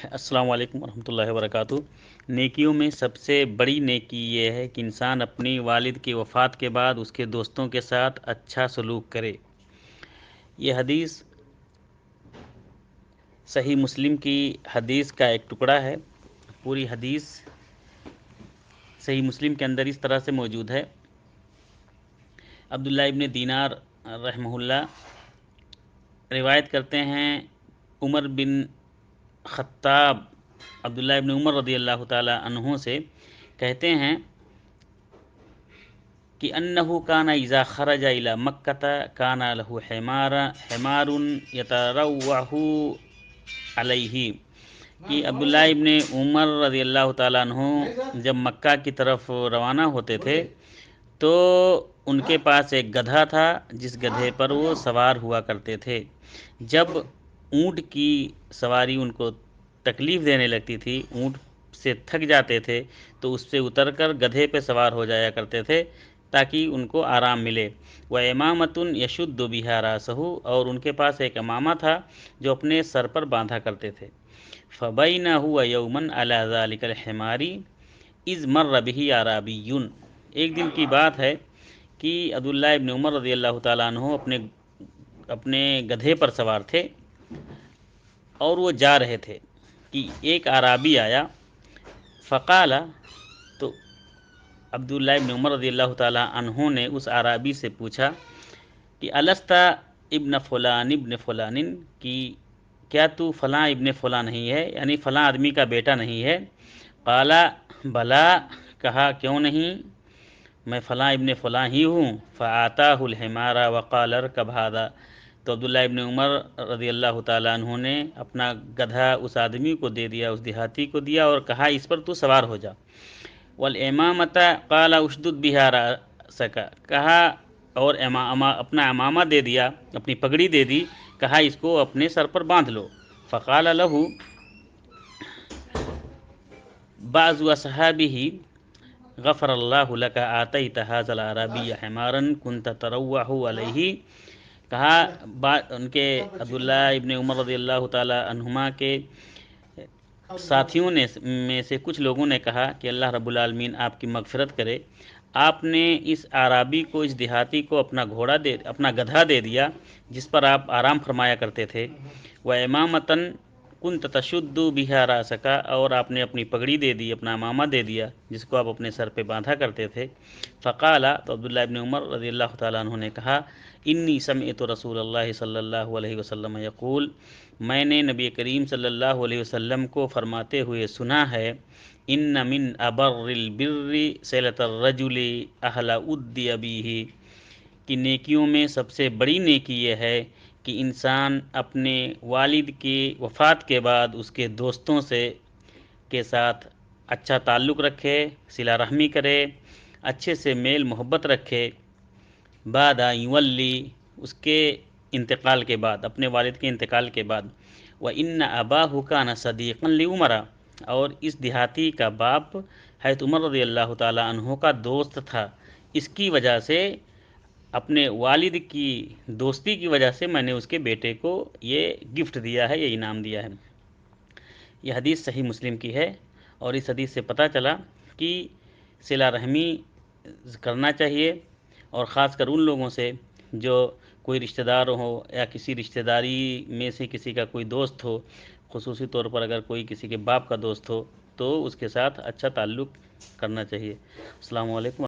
السلام علیکم ورحمۃ اللہ وبرکاتہ۔ نیکیوں میں سب سے بڑی نیکی یہ ہے کہ انسان اپنی والد کی وفات کے بعد اس کے دوستوں کے ساتھ اچھا سلوک کرے۔ یہ حدیث صحیح مسلم کی حدیث کا ایک ٹکڑا ہے۔ پوری حدیث صحیح مسلم کے اندر اس طرح سے موجود ہے۔ عبداللہ ابن دینار رحمہ اللہ روایت کرتے ہیں، عمر بن خطاب عبداللہ ابن عمر رضی اللہ تعالی عنہ سے کہتے ہیں کہ انہ کان اذا خرج الی مکہ کان له حمار یتروح علیہ، کہ عبداللہ ابن عمر رضی اللہ تعالی عنہ جب مکہ کی طرف روانہ ہوتے تھے تو ان کے پاس ایک گدھا تھا جس گدھے پر وہ سوار ہوا کرتے تھے۔ جب اونٹ کی سواری ان کو تکلیف دینے لگتی تھی، اونٹ سے تھک جاتے تھے تو اس سے اتر کر گدھے پہ سوار ہو جایا کرتے تھے تاکہ ان کو آرام ملے۔ وَإِمَامَةٌ يَشُدُّ بِهَا رَأْسَهُ، اور ان کے پاس ایک امامہ تھا جو اپنے سر پر باندھا کرتے تھے۔ فَبَيْنَ هُوَ يَوْمًا عَلَى ذَلِكَ الْحِمَارِ إِذْ مَرَّ بِهِ أَعْرَابِيٌّ، ایک دن کی بات ہے کہ عبداللہ ابن عمر رضی اللہ تعالیٰ عنہ اپنے گدھے پر سوار تھے اور وہ جا رہے تھے کہ ایک اعرابی آیا۔ فقال، تو عبداللہ ابن عمر رضی اللہ تعالیٰ عنہ نے اس اعرابی سے پوچھا کہ الست ابن فلان ابن فلان، کہ کیا تو فلاں ابن فلاں نہیں ہے، یعنی فلاں آدمی کا بیٹا نہیں ہے؟ قال بلا، کہا کیوں نہیں، میں فلاں ابن فلاں ہی ہوں۔ فآتاہ الحمار وقال ارکب ھذا، تو عبداللہ ابن عمر رضی اللہ تعالیٰ عنہ نے اپنا گدھا اس آدمی کو دے دیا، اس دیہاتی کو دیا اور کہا اس پر تو سوار ہو جا۔ والامامۃ قال اشدد بها رأسک، کہا اور اپنا امامہ دے دیا، اپنی پگڑی دے دی، کہا اس کو اپنے سر پر باندھ لو۔ فقال له بعض اصحابہ غفر اللہ لک آتیت ھذا الاعرابی حمارا کنت تروح علیہ، کہا ان کے عبداللہ ابن عمر رضی اللہ تعالی عنہما کے ساتھیوں میں سے کچھ لوگوں نے کہا کہ اللہ رب العالمین آپ کی مغفرت کرے، آپ نے اس اعرابی کو، اس دیہاتی کو اپنا گدھا دے دیا جس پر آپ آرام فرمایا کرتے تھے۔ وَإِمَامَةً كُنْتَ تَشُدُّ بِهَا رَأْسَكَ، اور آپ نے اپنی پگڑی دے دی، اپنا امامہ دے دیا جس کو آپ اپنے سر پہ باندھا کرتے تھے۔ فقال، تو عبداللہ ابن عمر رضی اللہ تعالیٰ عنہ نے کہا انی سمعت رسول اللہ صلی اللہ علیہ وسلم یقول، میں نے نبی کریم صلی اللہ علیہ وسلم کو فرماتے ہوئے سنا ہے، ان من ابر البر صلۃ الرجل اہل ود ابیہ، کہ نیکیوں میں سب سے بڑی نیکی یہ ہے کہ انسان اپنے والد کی وفات کے بعد اس کے دوستوں کے ساتھ اچھا تعلق رکھے، صلہ رحمی کرے، اچھے سے میل محبت رکھے، بعد یولی، اس کے انتقال کے بعد، اپنے والد کے انتقال کے بعد۔ وَإِنَّ أَبَاهُ كَانَ صَدِيقًا لِعُمَرَ، اور اس دیہاتی کا باپ حضرت عمر رضی اللہ تعالیٰ عنہ کا دوست تھا، اس کی وجہ سے، اپنے والد کی دوستی کی وجہ سے میں نے اس کے بیٹے کو یہ گفٹ دیا ہے، یہ انعام دیا ہے۔ یہ حدیث صحیح مسلم کی ہے، اور اس حدیث سے پتہ چلا کہ صلہ رحمی کرنا چاہیے، اور خاص کر ان لوگوں سے جو کوئی رشتہ دار ہو یا کسی رشتہ داری میں سے کسی کا کوئی دوست ہو، خصوصی طور پر اگر کوئی کسی کے باپ کا دوست ہو تو اس کے ساتھ اچھا تعلق کرنا چاہیے۔ السلام علیکم۔